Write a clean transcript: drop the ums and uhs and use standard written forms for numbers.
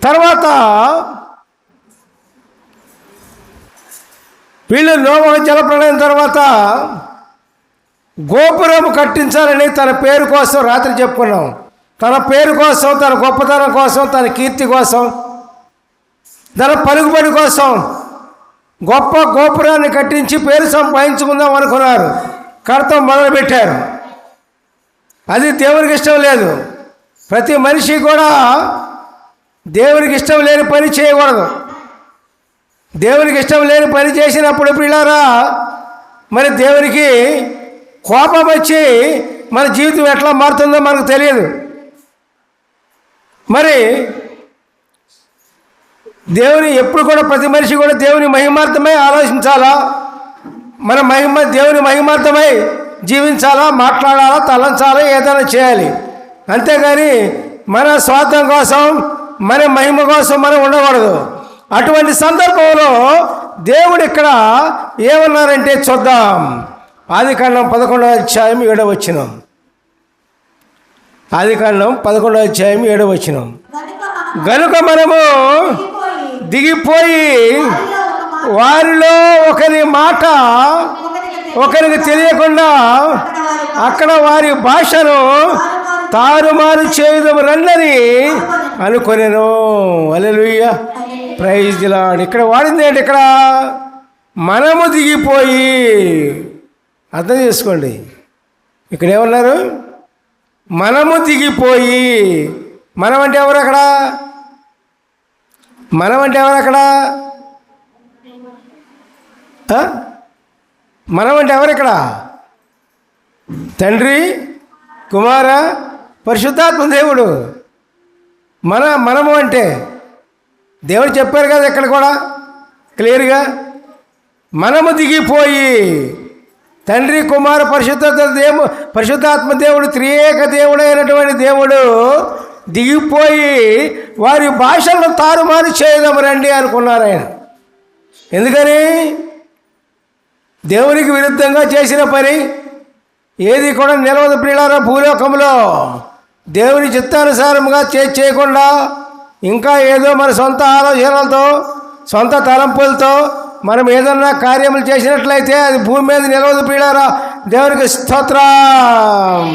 తర్వాత వీళ్ళు నోవహు జలప్రళయం తర్వాత గోపురం కట్టించాలని తన పేరు కోసం రాత్రి చెప్పుకున్నాం. తన పేరు కోసం, తన గొప్పతనం కోసం, తన కీర్తి కోసం, తన పలుకుబడి కోసం గొప్ప గోపురాన్ని కట్టించి పేరు సంపాదించుకుందాం అనుకున్నారు. కడతాం మొదలుపెట్టారు. అది దేవునికి ఇష్టం లేదు. ప్రతి మనిషి కూడా దేవునికి ఇష్టం లేని పని చేయకూడదు. దేవునికి ఇష్టం లేని పని చేసినప్పుడు పిల్లారా మరి దేవునికి కోపం వచ్చి మన జీవితం ఎట్లా మారుతుందో మనకు తెలియదు. మరి దేవుని ఎప్పుడు కూడా ప్రతి మనిషి కూడా దేవుని మహిమార్థమై ఆలోచించాలా, మన దేవుని మహిమార్థమై జీవించాలా, మాట్లాడాలా, తలంచాలా, ఏదైనా చేయాలి. అంతేగాని మన స్వార్థం కోసం, మన మహిమ కోసం మనం ఉండకూడదు. అటువంటి సందర్భంలో దేవుడు ఇక్కడ ఏమన్నారంటే చూద్దాం. ఆదికాండం 11వ అధ్యాయం 7వ వచనం. ఆదికాండం 11వ అధ్యాయం 7వ వచనం. గనుక మనము దిగిపోయి వారిలో ఒకరి మాట ఒకరికి తెలియకుండా అక్కడ వారి భాషను తారుమారు చేయుదము రండని అనుకొనెను. హల్లెలూయా, ప్రైజ్ ది లార్డ్. ఇక్కడ వాడింది ఏంటి? ఇక్కడ మనము దిగిపోయి, అర్థం చేసుకోండి. ఇక్కడ ఏమన్నారు? మనము దిగిపోయి. మనం అంటే ఎవరు అక్కడ? మనం అంటే ఎవరు అక్కడ? మనం అంటే ఎవరు ఇక్కడ? తండ్రి, కుమార, పరిశుద్ధాత్మ దేవుడు. మనము అంటే దేవుడు చెప్పారు కదా ఇక్కడ కూడా క్లియర్గా. మనము దిగిపోయి, తండ్రి, కుమార, పరిశుద్ధాత్మ దేవుడు, త్రియేక దేవుడు అయినటువంటి దేవుడు దిగిపోయి వారి భాషలను తారుమారు చేయదాము రండి అనుకున్నారు ఆయన. ఎందుకని? దేవునికి విరుద్ధంగా చేసిన పని ఏది కూడా నిలవదు ప్రియులారా. భూలోకంలో దేవుని చిత్తానుసారంగా చేయకుండా ఇంకా ఏదో మన సొంత ఆలోచనలతో, సొంత తలంపులతో మనం ఏదన్నా కార్యములు చేసినట్లయితే అది భూమి మీద నిలవదు ప్రియులారా. దేవునికి స్తోత్రం.